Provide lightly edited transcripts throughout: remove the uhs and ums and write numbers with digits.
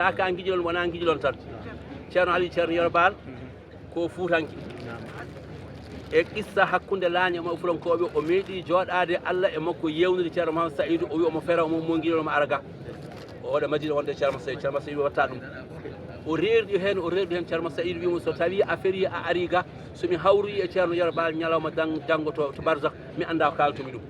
ka guijilon wona guijilon tan ceerno Ali ceerno Yero Baal ko fuutanki e qissa hakkunde laañe mo fulankoɓe o meeɗi jooɗade Allah e makko yewnude ceerno Mahamadou Saïdou o wi omo fera omo guiɗomo araga o waɗa Madina wonde ceerno Saïdou watta ɗum o reerɗi hen ceerno Saïdou wimo so tawi a feri a ari ga somi hawri e ceerno Yero Baal ñalawma janggo to barzak mi anda ko kaltumi ɗum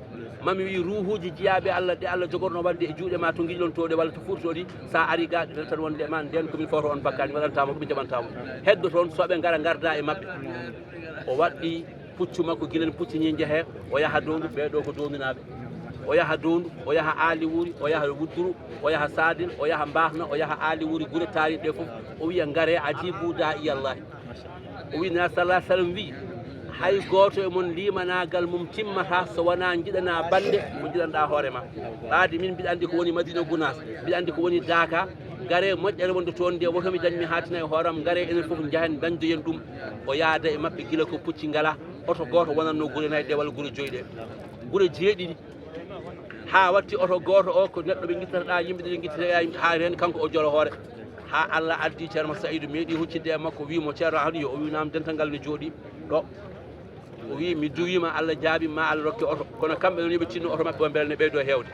mami wi ruhuji jiyaɓe Allah ɗe Allah jogorno wadde e juuɗe ma to guiɗilontoɗe walla to fuurtoɗi sa ari ga ɗe tan wonde ma nden komin foto on bakkani waɗantama komin jaɓantama heddo toon soɓe garda e mabɓe o waɗɗi puccu makko guilen puccini jeehe o yaaha dondu ɓeɗo ko dondunaɓe o yaaha dondu o yaaha aali wuuri o yaaha wudduru o yaaha sadin o yaaha mbahna o yaaha aali wuuri guure taariɗe foof o wiya gaare ajibu da iyallahi o wi na sallah sallam wi hay goto e mon limanagal mum timmata so wona jiɗana bande ko jiɗanɗa hoorema ɓaade min mbiɗa andi ko woni Madina Gounass mbiɗa andi ko woni Daka gaare moƴƴere wonde toon nde wotomi dañmi hatina e hooram gaare enen foof jahen dañdoyen ɗum o yaada e mabɓe guila ko pucci ngala oto goto wonanno guure nayyi ɗe walla guure joyyi ɗe guure jeeɗiɗi ha watti oto goto o ko neɗɗo ɓe guittataɗa yimɓe ɗe guittata ha hen kanko o jolo hoore ha Allah addi ceerno Saïdou meeɗi huccidde e makko wimo ceerno Aliou o wi nam dental ngal ne jooɗi ɗo o wi mi duwima Allah jaabima Allah rokke oto kono kamɓe ɗon yoɓe tinno oto mabɓe o beele ne ɓeydo hewde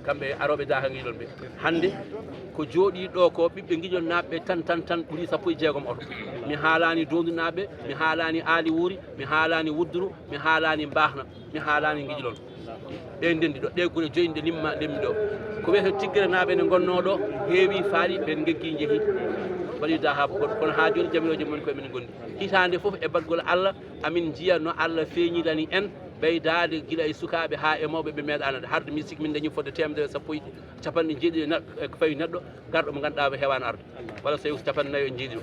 kamɓe aroɓe Daka guiɗon ɓe hande ko jooɗi ɗo ko ɓiɓɓe guiɗon naɓɓe tan ɓuuri 16 oto mi haalani dondunaɓe mi haalani aali wuuri mi haalani wudduru mi haalani mbahna mi haalani guiɗilon ɓe ndendi ɗo ɗe guure joyyi nde limmi ɗo ko wiyete Tiggere naɓe ne gonno ɗo heewi faali ɓen geggi jeehi waɗi daha goɗɗo kono ha joni jamiroje mon koye min gondi hitande foof e badgol Allah amin jiya no Allah feeñidani en ɓeydade guila e sukaɓe ha e mawɓe ɓe meeɗanade harde min sikki min dañi fodde temedere sappo e capanɗe jeeɗiɗi ko fawi neɗɗo garɗo mo ganduɗa hewani arde walla so tawi ko capanɗe nayyo e jeeɗiɗo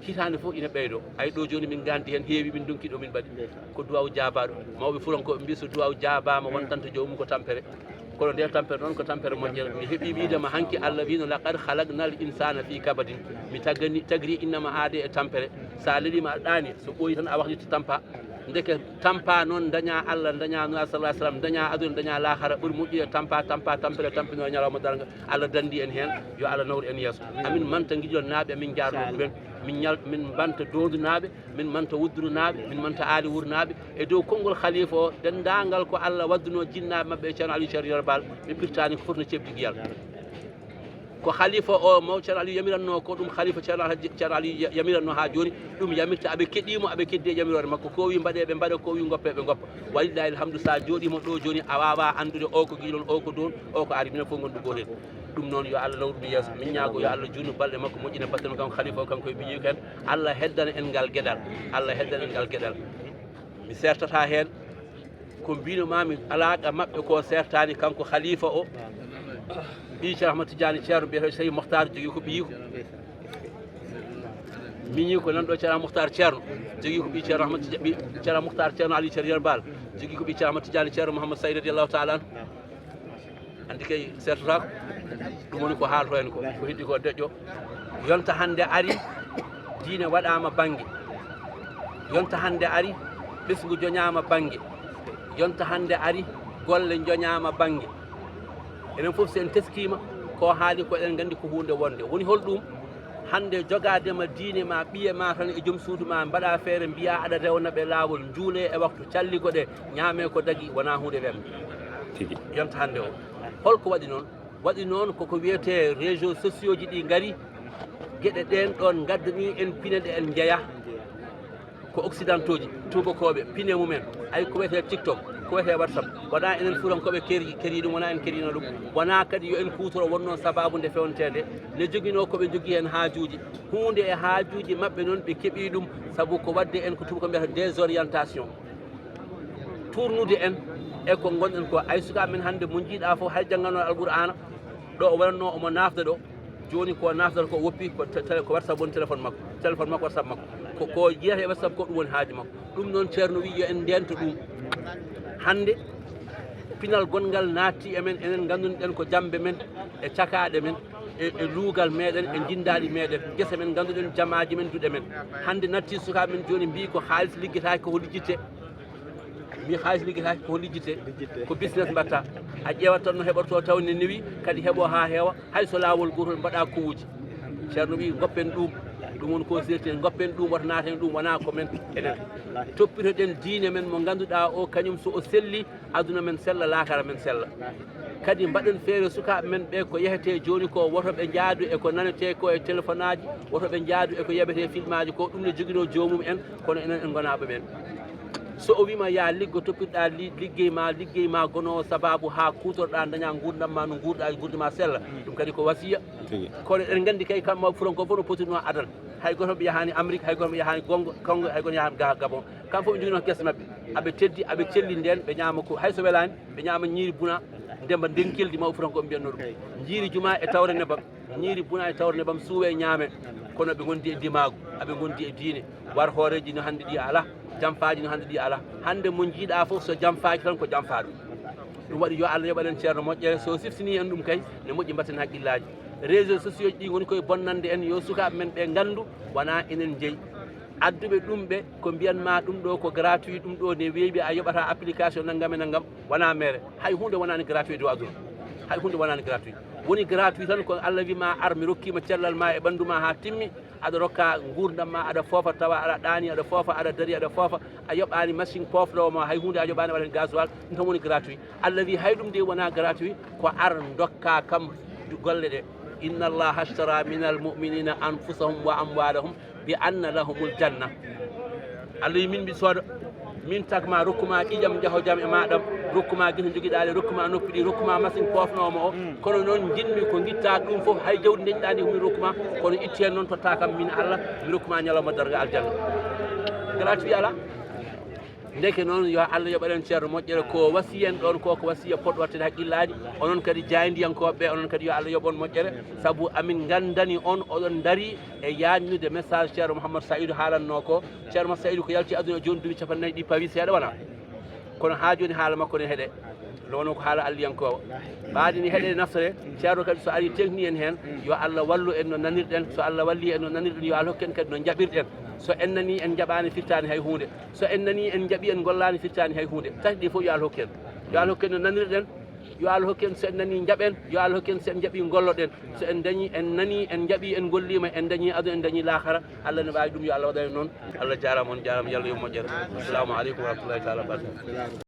hitande foof ina ɓeydo ay ɗo joni min gandi hen heewi min donki ɗo min mbaɗi ko duwaw jaabaɗo mawɓe fulankoɓe mbi so duwaw jaabama wontanta jomum ko tampere kono nde tampere noon ko tampere moƴƴere mi heeɓi wiidema hanki Allah wino laqad halaqna al insana fi kabadin mi tagri innama aade e tampere sa leelima a ɗaani so ɓooyi tan a wahliti tampa ndeke tampa noon daña Allah daña nura sallah sallam daña aduna daña lahara ɓuuri moƴƴude tampa tampino e ñalawma darga Allah dandi en hen yo Allah nawru en yeeso amin manta guiɗon naaɓe amin jarno ɗumen min manta dondunaɓe min manta wuddurunaɓe min manta aali wurnaɓe e dow konngol khalifa o dendagal ko Allah wadduno jinnaɓe mabɓe e ceerno Aliou ceerno Yero Baal ɓe pirtani ko foti no cebdi guiyal ko khalifa o maw ceerno Aliou yamiranno ko ɗum khalifa ceerno Aliou yamiranno ha joni ɗum yamirta aɓe keɗimo aɓe keddi e yamirore makko ko wi mbaɗe ɓe mbaɗa ko wi goppe ɓe goppa walillahi alhamdu sa jooɗima ɗo joni a wawa andude o ko guiɗon o ko don o ko ari minen fof gonɗu gotel ɗum noon yo Allah nawru ɗum yeeso min ñaago yo Allah junnu balɗe makko moƴƴina battano kanko khalifa o kanko e ɓiƴi ken Allah heddana en ngal gueɗal Allah heddana en ngal gueɗal mi sertata hen ko mbinomami alaqa mabɓe ko sertani kanko khalifa o ɓi ceerno Ahmad Tidiane ceerno mbiyete Sey Mokhtar jogui ko ɓiyiko miñi ko nanɗo ceerno Mokhtar ceerno jogui ko ɓi ceerno Ahmad ceerno Mokhtar ceerno Ali ceerno Yero Baal jogui ko ɓi ceerno Ahmad Tidiane ceerno Mouhamadou Saïd radiallahu taala anu andi kay sertotako ɗum woni ko haalto hen ko heddi ko deƴƴo yonta hande ari diine waɗama banggue yonta hande ari ɓesgu joñama banggue yonta hande ari golle joñama banggue enen foof sen teskima ko haali ko eɗen gandi ko hunde wonde woni holɗum hande jogadema diine ma ɓiye ma tan e joom suudu ma mbaɗa feere mbiya aɗa rewna ɓe laawol juule e waktu calligo ɗe ñaame ko dagui wona hunde wemde tigi yonta hande o holko waɗi noon koko wiyete réseaux sociaux ji ɗi gaari gueɗe ɗen ɗon gaddani en pine ɗe en jeeya ko occidentaux ji tubakoɓe pine mumen ay ko wiyete TikTok ko wiyete WhatsApp wona enen fuurankoɓe keeri ɗum wona en keerino ɗum wona kadi yo en kutoro wonno sababu nde fewnetede ne joguino koɓe jogui hen haajuji hunde e haajuji mabɓe noon ɓe keeɓi ɗum saabu ko wadde en ko tubako mbiyata désorientation tournude en e ko gonɗen ko ay sukaɓe men hande mo jiiɗa foof hay janggano alqur'ana ɗo o waɗanno omo nafda ɗo joni ko nafdata ko woppi ko WhatsApp woni téléphone makko WhatsApp makko ko jiyata e WhatsApp ko ɗum woni haaji makko ɗum noon ceerno wi yo en ndento ɗum hande pinal gongal naatti emen enen ganduɗen ko jambe men e cakaɗe men e luugal meɗen e jindaɗi meɗen guese men ganduɗen jamaji men duɗe men hande natti sukaɓe men joni mbi ko haalis ligguetaki koko liggitte mi xaalis liggetaaki ko lijjite ko business mbatta a ƴeewat tan no heɓorto taw ne newi kadi heɓo ha heewa hay so laawol gotol mbaɗa kowuji ceerno wi goppen ɗum woni ko sirten goppen ɗum wata naaten ɗum wona ko men enen toppitoɗen diine men mo ngannduɗaa o kañum so o selli aduna men sella laakara men sella kadi mbaɗen feere sukaaɓe men ɓe ko yehete jooni ko woto ɓe njaadu e ko nanete ko e téléphone aji woto ɓe njaadu e ko yeɓete film aji ko ɗum ne joginoo joomum en kono enen en gonaaɓe men so o wima ya liggo toppitoɗa liggey ma gonowo sababu ha kutorɗa daña gurdam ma no gurɗa gurdama sella ɗum kadi ko wasiya kono eɗen gandi kay kamma furanko fof no potino adan hay goto ɓe yahani amérique hay goto ɓe yahani congo hay goto yahani gabon kam fof ɓe joguino guese mabɓe aɓe teddi aɓe celli nden ɓe ñama ko hay so welani ɓe ñama ñiiri buna ndemba ndenkildi maw furanko mbiyatno ɗum jiiri juma e tawre nebam ñiiri buna e tawre nebam suuwe e ñaame kono ɓe gondi e dimagu aɓe gondi e diine war hooreji no hande ɗi ala jampaji no hande ɗi ala hande mo jiiɗa fof so jampaji tan ko jampa ɗum waɗi yo Allah yoɓalen ceerno moƴƴere so siftini en ɗum kay ne moƴƴi mbatten haqqillaji réseaux sociaux ji ɗi woni koye bonnande en yo sukaɓe men ɓe gandu wona enen jeeyi adduɓe ɗum ɓe ko mbiyanma ɗum ɗo ko gratuit ɗum ɗo ne weeɓi a yoɓata application naggam e naggam wona mere hay hunde wonani gratuit dow aduna hay hunde wonani gratuit woni gratuit tan ko Allah wima ar mi rokkima cellal ma e ɓandu ma ha timmi aɗa rokka gurdam ma aɗa foofa tawa aɗa ɗaani aɗa foofa aɗa dari aɗa foofa a yoɓani machine pofɗowo ma hay hunde a yoɓani waɗen gasoil ɗum tan woni gratuit Allah wi hay ɗum de wona gratuit ko ar dokka kam golle ɗe inna allaha ashtara min almuminina anfusahum wa amwalahum bi anna lahumul janna Allah wi min mbi sooda min tagma rokkuma ƴiƴam jaho jaam e maɗam rokkuma guite joguiɗa ɗe rokkuma noppi ɗi rokkuma machine pofnoma o kono noon jinmi ko guitta ɗum foof hay jawdi deñɗa ndi komin rokkuma kono itti hen noon totta kam min Allah mi rokkuma ñalawma darga aljanna gratuit ala ndeke noon yo Allah yoɓaɗen ceerno moƴƴere ko wasi en ɗon ko wasiya poɗɗo wattede haqqillaji onon kadi jaydiyankoɓe onon kadi yo Allah yoɓon moƴƴere saabu amin gandani on oɗon daari e yajnude message ceerno Mouhamadou Saïdou haalanno ko ceerno Mouhamadou Saïdou ko yalti aduna joni duuɓi 40 pawi seeɗa wona kono ha joni haala makko ne heeɗe wono ko haala alliyankowo ɓaadini heeɗede naftore ceerno kadi so ari tekni en hen yo Allah wallu en no nanirɗen so Allah walli en no nanirɗen yo Allah hokken kadi no jaɓirɗen so en nani en jaɓani firtani hay hunde so en nani en jaaɓi en gollani firtani hay hunde tati ɗi fof yo Allah hokken yo Allah hokken no nanirɗen yo Allah hokken so en nani jaɓen yo Allah hokken so en jaaɓi golloɗen so en dañi en nani en jaaɓi en gollima en dañi aduna en dañi lahara Allah ne wawi ɗum yo Allah waɗa en noon Allah jarama on jarama yo Allah yo moƴƴere assalamu aleykum wa rahmatullahi taala wa barakatuh